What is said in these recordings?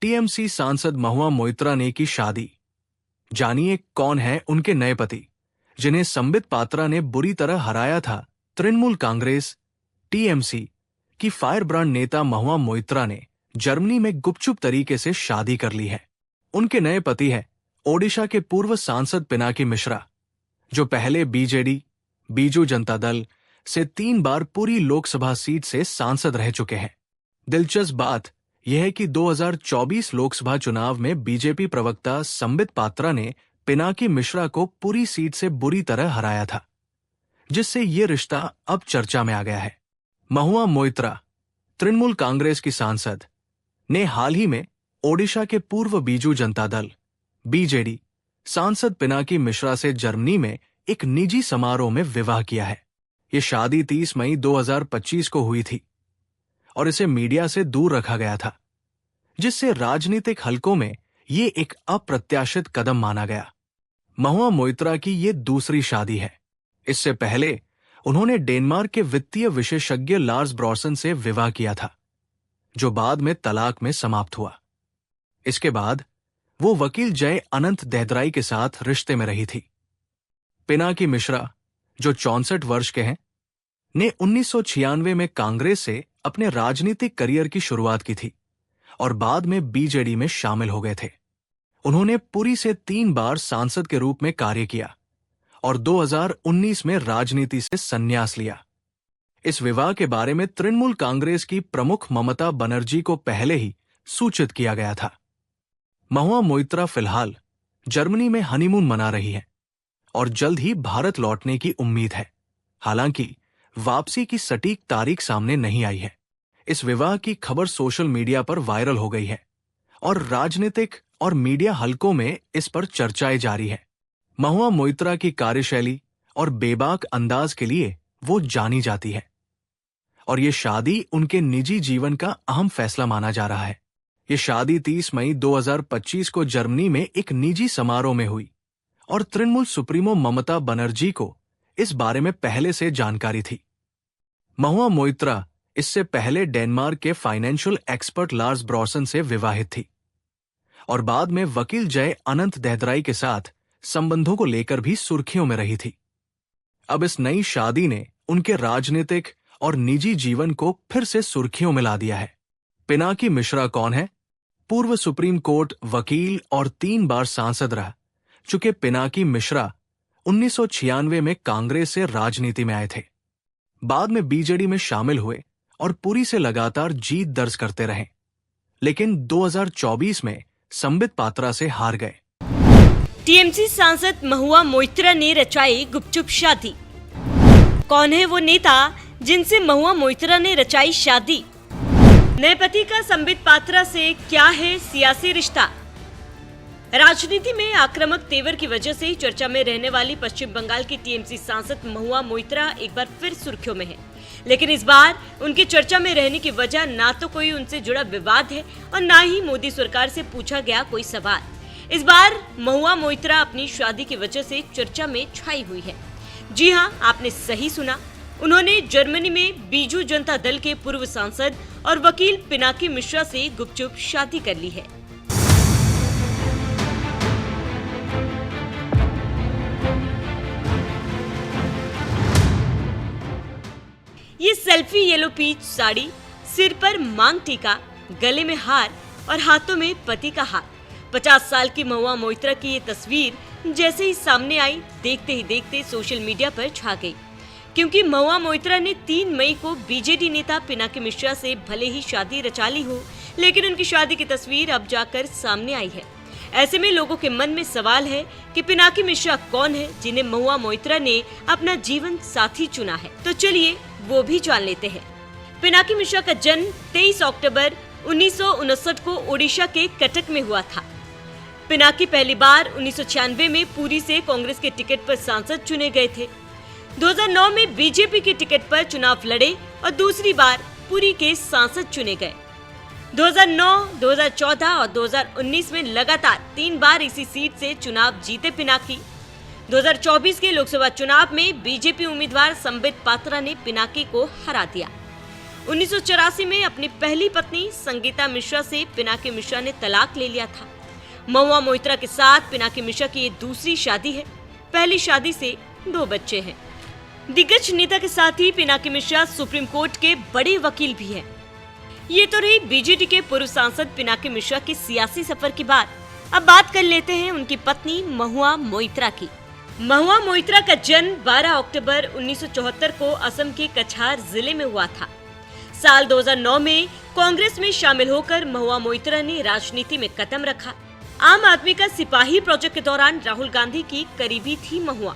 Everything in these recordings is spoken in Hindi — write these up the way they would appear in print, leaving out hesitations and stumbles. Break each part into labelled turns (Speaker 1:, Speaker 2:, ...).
Speaker 1: टीएमसी सांसद महुआ मोइत्रा ने की शादी। जानिए कौन है उनके नए पति, जिन्हें संबित पात्रा ने बुरी तरह हराया था। तृणमूल कांग्रेस टीएमसी की फायरब्रांड नेता महुआ मोइत्रा ने जर्मनी में गुपचुप तरीके से शादी कर ली है। उनके नए पति हैं ओडिशा के पूर्व सांसद पिनाकी मिश्रा, जो पहले बीजू जनता दल से 3 बार पूरी लोकसभा सीट से सांसद रह चुके हैं। दिलचस्प बात यह है कि 2024 लोकसभा चुनाव में बीजेपी प्रवक्ता संबित पात्रा ने पिनाकी मिश्रा को पूरी सीट से बुरी तरह हराया था, जिससे ये रिश्ता अब चर्चा में आ गया है। महुआ मोइत्रा, तृणमूल कांग्रेस की सांसद, ने हाल ही में ओडिशा के पूर्व बीजू जनता दल बीजेडी सांसद पिनाकी मिश्रा से जर्मनी में एक निजी समारोह में विवाह किया है। ये शादी 30 मई 2025 को हुई थी और इसे मीडिया से दूर रखा गया था, जिससे राजनीतिक हलकों में ये एक अप्रत्याशित कदम माना गया। महुआ मोइत्रा की ये दूसरी शादी है। इससे पहले उन्होंने डेनमार्क के वित्तीय विशेषज्ञ लार्स ब्रॉसन से विवाह किया था, जो बाद में तलाक में समाप्त हुआ। इसके बाद वो वकील जय अनंत देहदराई के साथ रिश्ते में रही थी। पिनाकी मिश्रा, जो 64 वर्ष के हैं, ने 1996 में कांग्रेस से अपने राजनीतिक करियर की शुरुआत की थी और बाद में बीजेडी में शामिल हो गए थे। उन्होंने पुरी से 3 बार सांसद के रूप में कार्य किया और 2019 में राजनीति से संन्यास लिया। इस विवाह के बारे में तृणमूल कांग्रेस की प्रमुख ममता बनर्जी को पहले ही सूचित किया गया था। महुआ मोइत्रा फिलहाल जर्मनी में हनीमून मना रही है और जल्द ही भारत लौटने की उम्मीद है। हालांकि वापसी की सटीक तारीख सामने नहीं आई है। इस विवाह की खबर सोशल मीडिया पर वायरल हो गई है और राजनीतिक और मीडिया हलकों में इस पर चर्चाएं जारी है। महुआ मोइत्रा की कार्यशैली और बेबाक अंदाज के लिए वो जानी जाती है और ये शादी उनके निजी जीवन का अहम फैसला माना जा रहा है। ये शादी 30 मई 2025 को जर्मनी में एक निजी समारोह में हुई और तृणमूल सुप्रीमो ममता बनर्जी को इस बारे में पहले से जानकारी थी। महुआ मोइत्रा इससे पहले डेनमार्क के फाइनेंशियल एक्सपर्ट लार्स ब्रॉसन से विवाहित थी और बाद में वकील जय अनंत देहदराई के साथ संबंधों को लेकर भी सुर्खियों में रही थी। अब इस नई शादी ने उनके राजनीतिक और निजी जीवन को फिर से सुर्खियों में ला दिया है। पिनाकी मिश्रा कौन है? पूर्व सुप्रीम कोर्ट वकील और 3 बार सांसद रह चुके पिनाकी मिश्रा 1996 में कांग्रेस से राजनीति में आए थे। बाद में बीजेडी में शामिल हुए और पुरी से लगातार जीत दर्ज करते रहे, लेकिन 2024 में संबित पात्रा से हार गए।
Speaker 2: टीएमसी सांसद महुआ मोइत्रा ने रचाई गुपचुप शादी। कौन है वो नेता जिनसे महुआ मोइत्रा ने रचाई शादी? नए पति का संबित पात्रा से क्या है सियासी रिश्ता? राजनीति में आक्रामक तेवर की वजह से चर्चा में रहने वाली पश्चिम बंगाल की टीएमसी सांसद महुआ मोइत्रा एक बार फिर सुर्खियों में है, लेकिन इस बार उनके चर्चा में रहने की वजह ना तो कोई उनसे जुड़ा विवाद है और ना ही मोदी सरकार से पूछा गया कोई सवाल। इस बार महुआ मोइत्रा अपनी शादी की वजह से चर्चा में छाई हुई है। जी हाँ, आपने सही सुना, उन्होंने जर्मनी में बीजू जनता दल के पूर्व सांसद और वकील पिनाकी मिश्रा से गुपचुप शादी कर ली है। ये सेल्फी येलो पीच साड़ी, सिर पर मांग टीका, गले में हार और हाथों में पति का हार। 50 साल की महुआ मोइत्रा की ये तस्वीर जैसे ही सामने आई, देखते ही देखते सोशल मीडिया पर छा गई, क्योंकि महुआ मोइत्रा ने 3 मई को बीजेडी नेता पिनाकी मिश्रा से भले ही शादी रचा ली हो, लेकिन उनकी शादी की तस्वीर अब जाकर सामने आई है। ऐसे में लोगों के मन में सवाल है कि पिनाकी मिश्रा कौन है जिन्हें महुआ मोइत्रा ने अपना जीवन साथी चुना है। तो चलिए वो भी जान लेते हैं। पिनाकी मिश्रा का जन्म 23 अक्टूबर 1959 को ओडिशा के कटक में हुआ था। पिनाकी पहली बार 1996 में पुरी से कांग्रेस के टिकट पर सांसद चुने गए थे। 2009 में बीजेपी के टिकट पर चुनाव लड़े और दूसरी बार पुरी के सांसद चुने गए। 2009, 2014 और 2019 में लगातार 3 बार इसी सीट से चुनाव जीते पिनाकी। 2024 के लोकसभा चुनाव में बीजेपी उम्मीदवार संबित पात्रा ने पिनाकी को हरा दिया। 1984 में अपनी पहली पत्नी संगीता मिश्रा से पिनाकी मिश्रा ने तलाक ले लिया था। महुआ मोइत्रा के साथ पिनाकी मिश्रा की ये दूसरी शादी है। पहली शादी से 2 बच्चे हैं। दिग्गज नेता के साथ ही पिनाकी मिश्रा सुप्रीम कोर्ट के बड़े वकील भी हैं। ये तो रही बीजेडी के पूर्व सांसद पिनाकी मिश्रा के सियासी सफर की बात। अब बात कर लेते हैं उनकी पत्नी महुआ मोइत्रा की। महुआ मोइत्रा का जन्म 12 अक्टूबर 1974 को असम के कछार जिले में हुआ था। साल 2009 में कांग्रेस में शामिल होकर महुआ मोइत्रा ने राजनीति में कदम रखा। आम आदमी का सिपाही प्रोजेक्ट के दौरान राहुल गांधी की करीबी थी महुआ।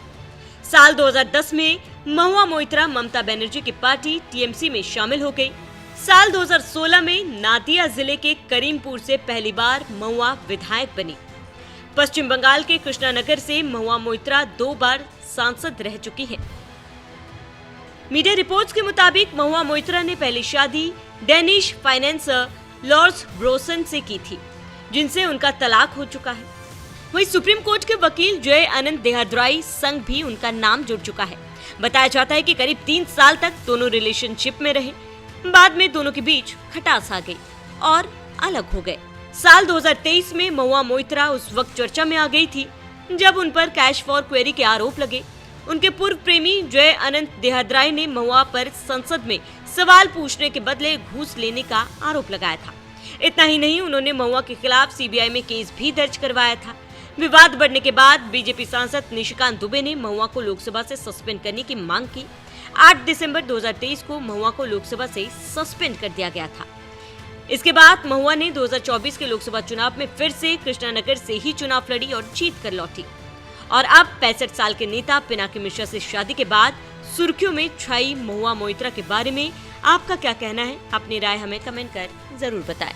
Speaker 2: साल 2010 में महुआ मोइत्रा ममता बनर्जी की पार्टी टीएमसी में शामिल हो गई। साल 2016 में नादिया जिले के करीमपुर से पहली बार महुआ विधायक बनी। पश्चिम बंगाल के कृष्णानगर से महुआ मोइत्रा 2 बार सांसद रह चुकी हैं। मीडिया रिपोर्ट्स के मुताबिक महुआ मोइत्रा ने पहली शादी डेनिश फाइनेंसर लॉर्स ब्रोसन से की थी, जिनसे उनका तलाक हो चुका है। वहीं सुप्रीम कोर्ट के वकील जय अनंत देहाद्राई संग भी उनका नाम जुड़ चुका है। बताया जाता है कि करीब 3 साल तक दोनों रिलेशनशिप में रहे। बाद में दोनों के बीच खटास आ गई और अलग हो गए। साल 2023 में महुआ मोइत्रा उस वक्त चर्चा में आ गई थी जब उन पर कैश फॉर क्वेरी के आरोप लगे। उनके पूर्व प्रेमी जय अनंत देहाद्राई ने महुआ पर संसद में सवाल पूछने के बदले घूस लेने का आरोप लगाया था। इतना ही नहीं, उन्होंने महुआ के खिलाफ सीबीआई में केस भी दर्ज करवाया था। विवाद बढ़ने के बाद बीजेपी सांसद निशिकांत दुबे ने महुआ को लोकसभा से सस्पेंड करने की मांग की। 8 दिसंबर 2023 को महुआ को लोकसभा से सस्पेंड कर दिया गया था। इसके बाद महुआ ने 2024 के लोकसभा चुनाव में फिर से कृष्णानगर से ही चुनाव लड़ी और जीत कर लौटी। और अब 65 साल के नेता पिनाकी मिश्रा से शादी के बाद सुर्खियों में छाई महुआ मोइत्रा के बारे में आपका क्या कहना है? अपनी राय हमें कमेंट कर जरूर बताएं।